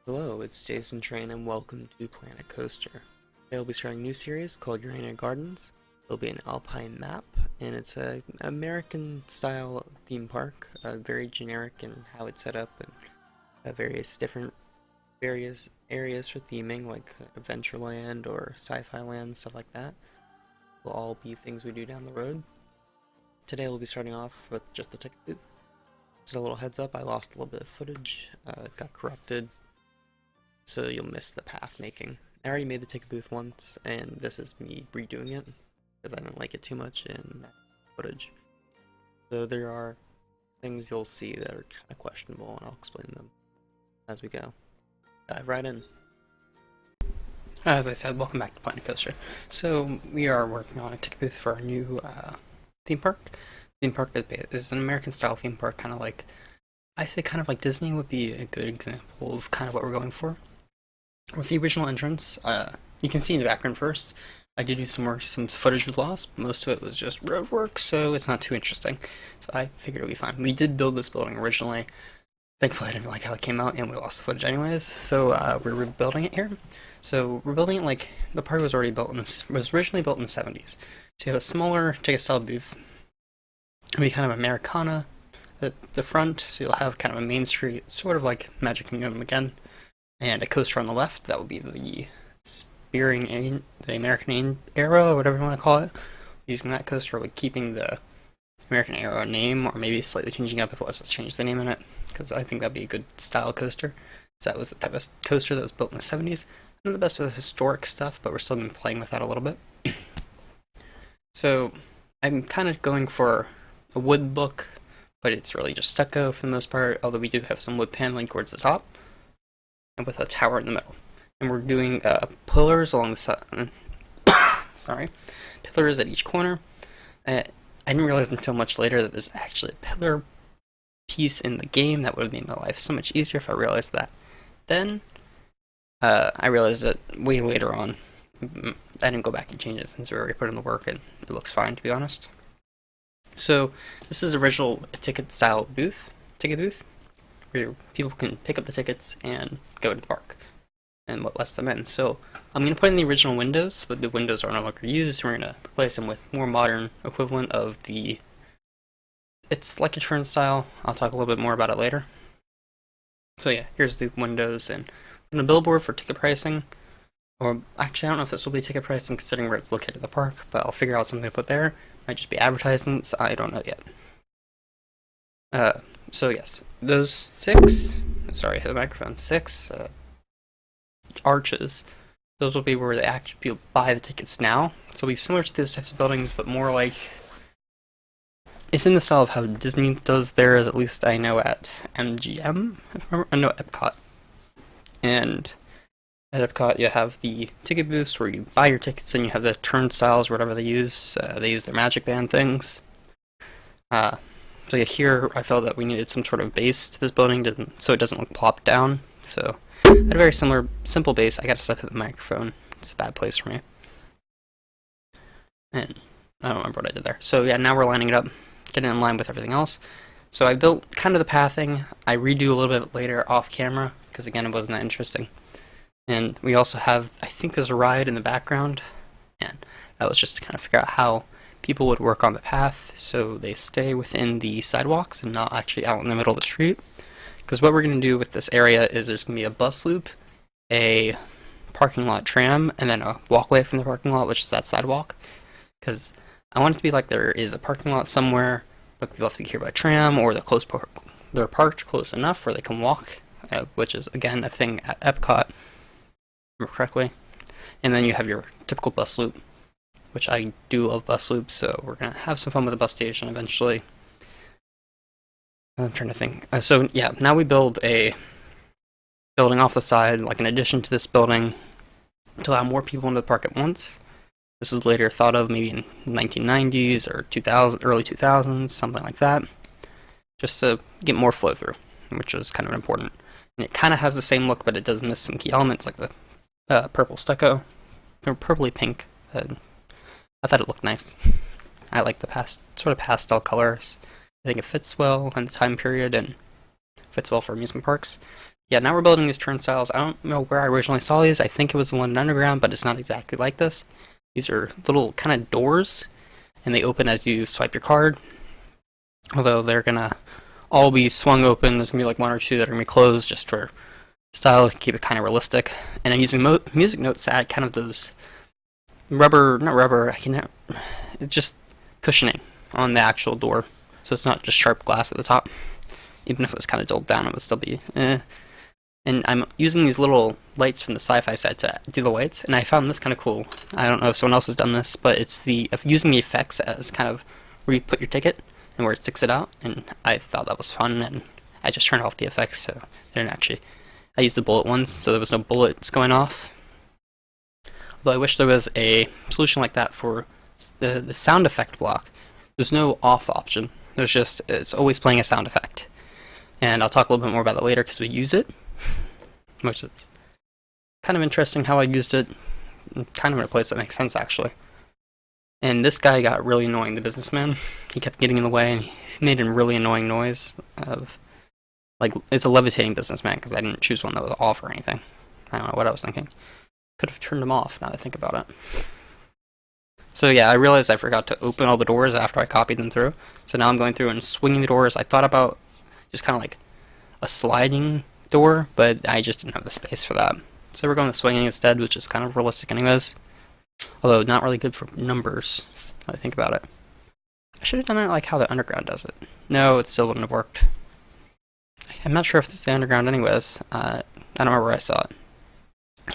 Hello, it's Jason Train and welcome to Planet Coaster. Today we'll be starting a new series called Aurania Gardens. It'll be an alpine map, and it's an American style theme park, very generic in how it's set up, and various areas for theming like Adventureland or Sci-Fi Land, stuff like that. Will all be things we do down the road. Today we'll be starting off with just the ticket booth. Just a little heads up, I lost a little bit of footage, it got corrupted, so you'll miss the path making. I already made the ticket booth once, and this is me redoing it, because I didn't like it too much in that footage. So there are things you'll see that are kind of questionable, and I'll explain them as we go. Dive right in. As I said, welcome back to Planet Coaster. So we are working on a ticket booth for our new theme park. Theme park is an American style theme park, kind of like Disney would be a good example of kind of what we're going for. With the original entrance, you can see in the background first, I did do some footage was lost. Most of it was just road work, so it's not too interesting. So I figured it would be fine. We did build this building originally. Thankfully, I didn't like how it came out, and we lost the footage anyways. So we're rebuilding it here. So we're building it like the park was originally built in the 70s. So you have a smaller ticket style booth. It'll be kind of Americana at the front, so you'll have kind of a main street, sort of like Magic Kingdom again, and a coaster on the left. That will be the the American Arrow, or whatever you want to call it. Using that coaster, with keeping the American Arrow name, or maybe slightly changing up if it lets us change the name in it, because I think that'd be a good style coaster. So that was the type of coaster that was built in the 70s. Not the best for the historic stuff, but we're still going to be playing with that a little bit. So I'm kind of going for a wood look, but it's really just stucco for the most part, although we do have some wood paneling towards the top, and with a tower in the middle. And we're doing pillars along the side. Sorry. Pillars at each corner. I didn't realize until much later that there's actually a pillar piece in the game that would have made my life so much easier if I realized that. Then, I realized that way later on. I didn't go back and change it since we already put in the work, and it looks fine, to be honest. So, this is original ticket booth, where people can pick up the tickets and go to the park, and what lets them in. So, I'm going to put in the original windows, but the windows are no longer used. We're going to replace them with more modern equivalent of it's like a turnstile. I'll talk a little bit more about it later. So yeah, here's the windows, and I'm going to billboard for ticket pricing. Or, actually, I don't know if this will be ticket pricing considering where it's located in the park, but I'll figure out something to put there. Might just be advertisements, I don't know yet. So yes, those six arches, those will be where they actually people buy the tickets now. So it'll be similar to those types of buildings, but more like, it's in the style of how Disney does theirs, at least I know at MGM, if I remember, I know Epcot. And at Epcot, you have the ticket booths where you buy your tickets, and you have the turnstiles, whatever they use. They use their magic band things. So yeah, here I felt that we needed some sort of base to this building, so it doesn't look plopped down. So I had a very simple base. I got to step with the microphone. It's a bad place for me. And I don't remember what I did there. So yeah, now we're lining it up, getting in line with everything else. So I built kind of the pathing. I redo a little bit later off camera, because again, it wasn't that interesting. And we also have, I think there's a ride in the background, and that was just to kind of figure out how people would work on the path so they stay within the sidewalks and not actually out in the middle of the street. Because what we're going to do with this area is there's going to be a bus loop, a parking lot tram, and then a walkway from the parking lot, which is that sidewalk. Because I want it to be like there is a parking lot somewhere, but people have to get here by tram, or they're parked close enough where they can walk, which is, again, a thing at Epcot, correctly. And then you have your typical bus loop, which I do love bus loops, so we're going to have some fun with the bus station eventually. I'm trying to think. So yeah, now we build a building off the side, like an addition to this building, to allow more people into the park at once. This was later thought of maybe in 1990s or early 2000s, something like that, just to get more flow through, which is kind of important. And it kind of has the same look, but it does miss some key elements, like the purple stucco, or purpley pink. I thought it looked nice. I like the sort of pastel colors. I think it fits well in the time period and fits well for amusement parks. Yeah, now we're building these turnstiles. I don't know where I originally saw these. I think it was the London Underground, but it's not exactly like this. These are little kind of doors, and they open as you swipe your card. Although they're gonna all be swung open. There's gonna be like one or two that are gonna be closed just for style, keep it kind of realistic. And I'm using music notes to add kind of those rubber, not rubber, just cushioning on the actual door. So it's not just sharp glass at the top. Even if it was kind of dulled down, it would still be And I'm using these little lights from the sci-fi set to do the lights, and I found this kind of cool. I don't know if someone else has done this, but it's using the effects as kind of where you put your ticket and where it sticks it out, and I thought that was fun, and I just turned off the effects, so they didn't actually. I used the bullet ones, so there was no bullets going off. Although I wish there was a solution like that for the sound effect block. There's no off option. It's always playing a sound effect. And I'll talk a little bit more about that later because we use it. Which is kind of interesting how I used it. Kind of in a place that makes sense, actually. And this guy got really annoying, the businessman. He kept getting in the way, and he made a really annoying noise of... Like, it's a levitating businessman, because I didn't choose one that was off or anything. I don't know what I was thinking. Could have turned him off, now that I think about it. So yeah, I realized I forgot to open all the doors after I copied them through. So now I'm going through and swinging the doors. I thought about just kind of like a sliding door, but I just didn't have the space for that. So we're going with swinging instead, which is kind of realistic anyways. Although not really good for numbers, now that I think about it. I should have done it like how the underground does it. No, it still wouldn't have worked. I'm not sure if it's the underground anyways. I don't remember where I saw it.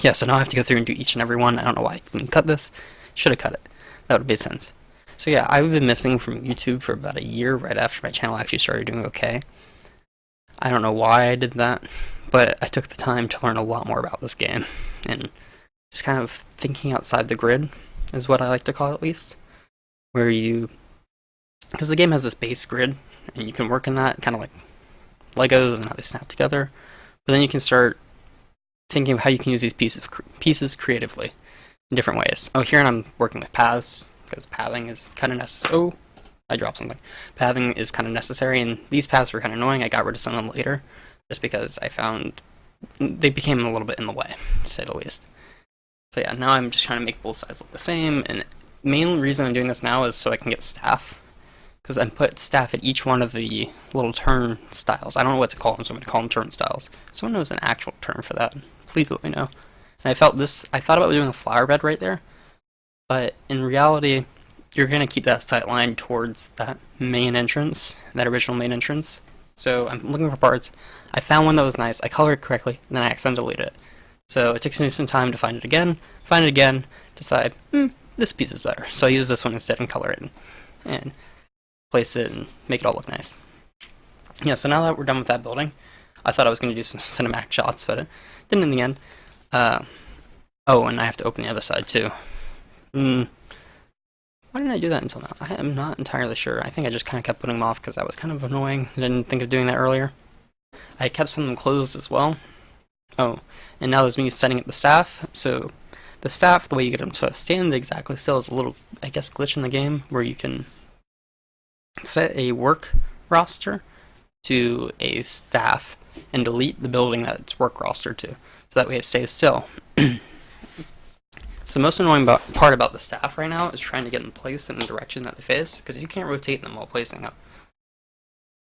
Yeah, so now I have to go through and do each and every one. I don't know why I didn't cut this. Should have cut it. That would have made sense. So yeah, I've been missing from YouTube for about a year, right after my channel actually started doing okay. I don't know why I did that, but I took the time to learn a lot more about this game, and just kind of thinking outside the grid is what I like to call it, at least. Because the game has this base grid, and you can work in that, kind of like Legos and how they snap together, but then you can start thinking of how you can use these pieces creatively in different ways. Oh, here I'm working with paths, because pathing is kind of necessary. Oh, I dropped something. Pathing is kind of necessary, and these paths were kind of annoying. I got rid of some of them later, just because I found they became a little bit in the way, to say the least. So yeah, now I'm just trying to make both sides look the same, and the main reason I'm doing this now is so I can get staff, because I put staff at each one of the little turnstiles. I don't know what to call them, so I'm going to call them turnstiles. If someone knows an actual term for that, please let me know. And I thought about doing a flower bed right there, but in reality, you're going to keep that sight line towards that main entrance, that original main entrance. So I'm looking for parts. I found one that was nice. I colored it correctly, and then I accidentally deleted it. So it takes me some time to find it again, decide, this piece is better. So I use this one instead and color it and place it and make it all look nice. Yeah, so now that we're done with that building, I thought I was going to do some cinematic shots, but it didn't in the end. Oh, and I have to open the other side too. Why didn't I do that until now? I am not entirely sure. I think I just kind of kept putting them off because that was kind of annoying. I didn't think of doing that earlier. I kept some of them closed as well. Oh, and now there's me setting up the staff. So the staff, the way you get them to stand exactly still is a little, I guess, glitch in the game where you can set a work roster to a staff and delete the building that it's work roster to. So that way it stays still. So the most annoying part about the staff right now is trying to get them placed in the direction that they face, because you can't rotate them while placing them.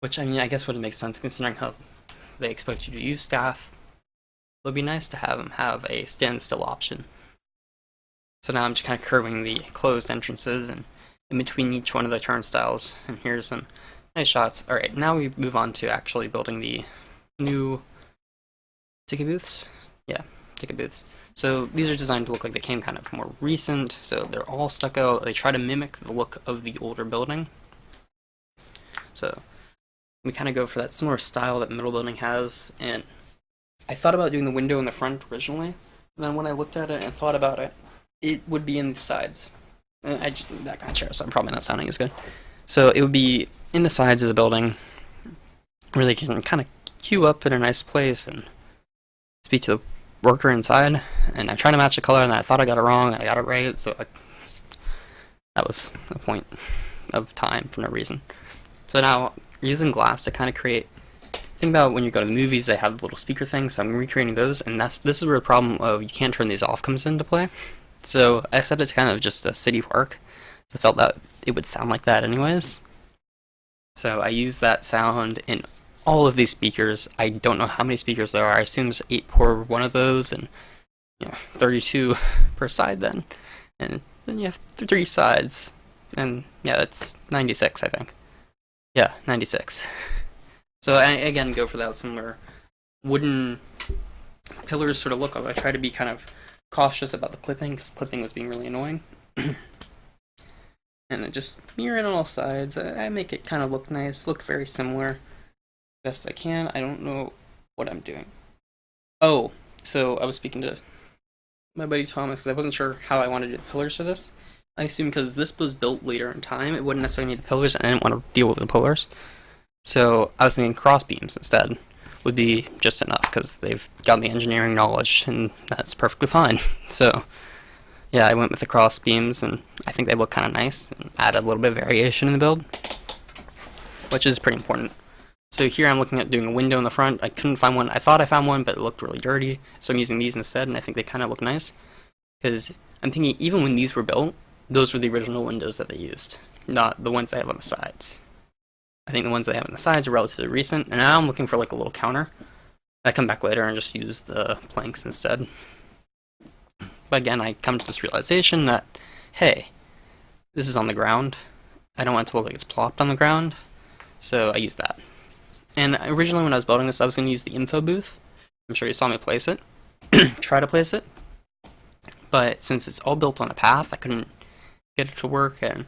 Which, I mean, I guess would make sense considering how they expect you to use staff. It would be nice to have them have a standstill option. So now I'm just kind of curving the closed entrances and in between each one of the turnstiles. And here's some nice shots. Alright, now we move on to actually building the new ticket booths. Yeah, ticket booths. So these are designed to look like they came kind of more recent, so they're all stucco. They try to mimic the look of the older building. So we kind of go for that similar style that middle building has, and I thought about doing the window in the front originally, and then when I looked at it and thought about it, it would be in the sides. And I just need that kind of chair, so I'm probably not sounding as good. So it would be in the sides of the building, where they can kind of queue up in a nice place and speak to the worker inside, and I tried to match the color, and I thought I got it wrong, and I got it right, so that was a point of time for no reason. So now, we're using glass to kind of create think about when you go to the movies, they have the little speaker things, so I'm recreating those, and this is where the problem of you can't turn these off comes into play. So I set it to kind of just a city park. I felt that it would sound like that anyways. So I use that sound in all of these speakers. I don't know how many speakers there are. I assume there's 8 per one of those, and 32 per side then. And then you have 3 sides. And yeah, that's 96, I think. Yeah, 96. So I, again, go for that similar wooden pillars sort of look. I try to be kind of cautious about the clipping, because clipping was being really annoying. And I just mirror it on all sides. I make it kind of look nice, look very similar. Best I can. I don't know what I'm doing. Oh, so I was speaking to my buddy Thomas, because I wasn't sure how I wanted to do the pillars for this. I assume because this was built later in time, it wouldn't necessarily need the pillars, and I didn't want to deal with the pillars. So I was thinking cross beams instead would be just enough, because they've got the engineering knowledge, and that's perfectly fine. So yeah, I went with the cross beams, and I think they look kind of nice, and add a little bit of variation in the build, which is pretty important. So here I'm looking at doing a window in the front. I couldn't find one. I thought I found one, but it looked really dirty, so I'm using these instead, and I think they kind of look nice. Because I'm thinking, even when these were built, those were the original windows that they used, not the ones they have on the sides. I think the ones they have on the sides are relatively recent, and now I'm looking for like a little counter. I come back later and just use the planks instead. But again, I come to this realization that, hey, this is on the ground. I don't want it to look like it's plopped on the ground, so I use that. And originally when I was building this, I was going to use the info booth. I'm sure you saw me place it. Try to place it. But since it's all built on a path, I couldn't get it to work, and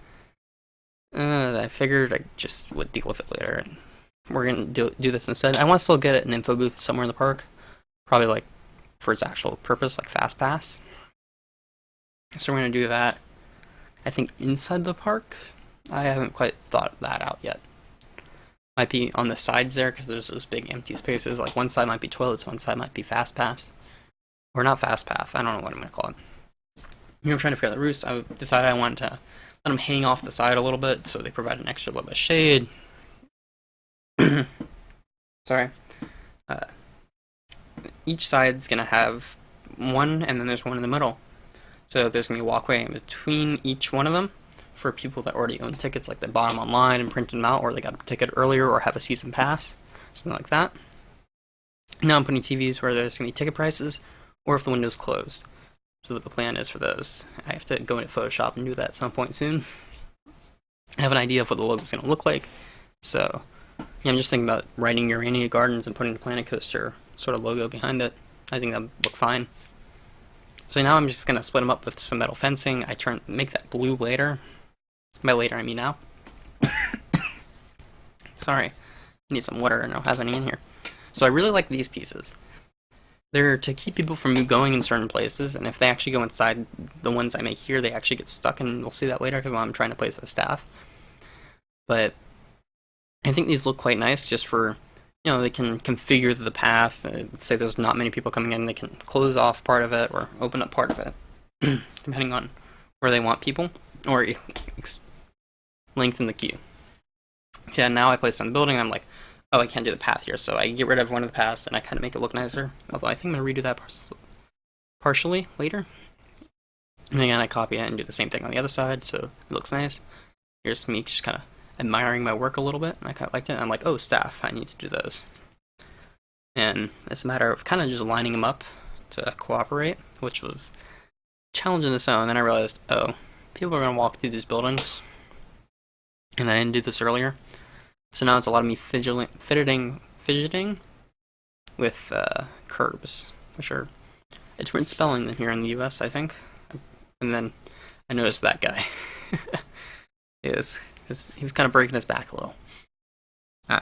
I figured I just would deal with it later. And we're going to do this instead. I want to still get it an info booth somewhere in the park. Probably like for its actual purpose, like Fast Pass. So we're going to do that, I think, inside the park. I haven't quite thought that out yet. Might be on the sides there, because there's those big empty spaces. Like one side might be toilets, one side might be Fast Pass. Or not Fast Path, I don't know what I'm going to call it. I'm trying to figure out the roofs. I decided I wanted to let them hang off the side a little bit, so they provide an extra little bit of shade. Sorry. Each side's going to have one, and then there's one in the middle. So there's going to be a walkway in between each one of them for people that already own tickets, like they bought them online and printed them out, or they got a ticket earlier, or have a season pass, something like that. Now I'm putting TVs where there's going to be ticket prices, or if the window's closed. So what the plan is for those. I have to go into Photoshop and do that at some point soon. I have an idea of what the logo's going to look like, so yeah, I'm just thinking about writing Aurania Gardens and putting the Planet Coaster sort of logo behind it. I think that would look fine. So now I'm just going to split them up with some metal fencing. I make that blue later. By later, I mean now. Sorry. I need some water, and I don't have any in here. So I really like these pieces. They're to keep people from going in certain places, and if they actually go inside the ones I make here, they actually get stuck, and we'll see that later, because I'm trying to place the staff. But I think these look quite nice, just for, they can configure the path. Let's say there's not many people coming in, they can close off part of it, or open up part of it, depending on where they want people, or lengthen the queue. So yeah, now I place on the building, I'm like, oh, I can't do the path here, so I get rid of one of the paths, and I kind of make it look nicer. Although I think I'm going to redo that partially later. And again, I copy it and do the same thing on the other side, so it looks nice. Here's me just kind of admiring my work a little bit, and I kind of liked it. I'm like, oh, staff, I need to do those. And it's a matter of kind of just lining them up to cooperate, which was a challenge in its own. And then I realized, oh, people are going to walk through these buildings, and I didn't do this earlier. So now it's a lot of me fidgeting with curbs, which are a different spelling than here in the US, I think. And then I noticed that guy. he was kind of breaking his back a little. I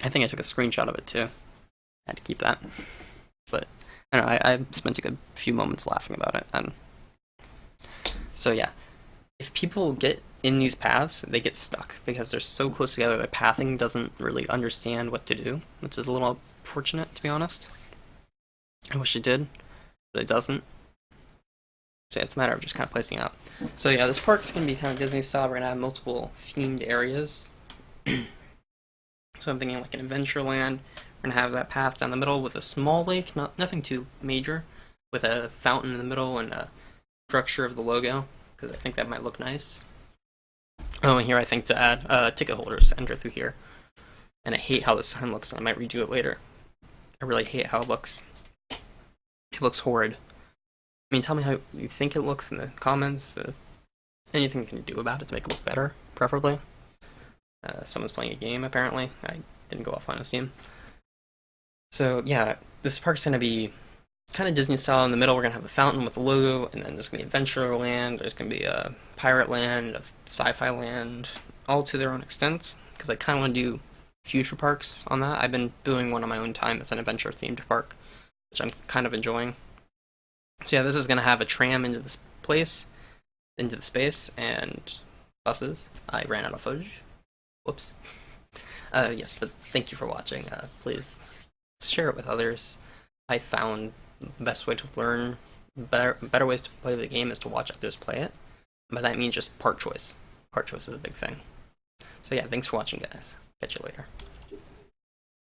think I took a screenshot of it too. I had to keep that. But I don't know, I spent a good few moments laughing about it. And so yeah, if people get in these paths, they get stuck because they're so close together that pathing doesn't really understand what to do, which is a little unfortunate, to be honest. I wish it did, but it doesn't. So yeah, it's a matter of just kind of placing out. So yeah, this park's going to be kind of Disney style. We're going to have multiple themed areas. So I'm thinking like an Adventureland. We're gonna have that path down the middle with a small lake, nothing too major, with a fountain in the middle and a structure of the logo, because I think that might look nice. Oh, and here I think to add ticket holders to enter through here. And I hate how this sign looks, and I might redo it later. I really hate how it looks. It looks horrid. I mean, tell me how you think it looks in the comments. Anything you can do about it to make it look better, preferably. Someone's playing a game, apparently. I didn't go offline on Steam. So, yeah, this park's going to be kind of Disney style. In the middle, we're going to have a fountain with a logo, and then there's going to be Adventureland, there's going to be a Pirate Land, a Sci-Fi Land, all to their own extent, because I kind of want to do future parks on that. I've been doing one on my own time that's an adventure-themed park, which I'm kind of enjoying. So yeah, this is going to have a tram into this place, into the space, and buses. I ran out of footage. Whoops. Yes, but thank you for watching. Please share it with others. I found the best way to learn better ways to play the game is to watch others play it. But that means just part choice. Part choice is a big thing. So yeah, thanks for watching, guys. Catch you later.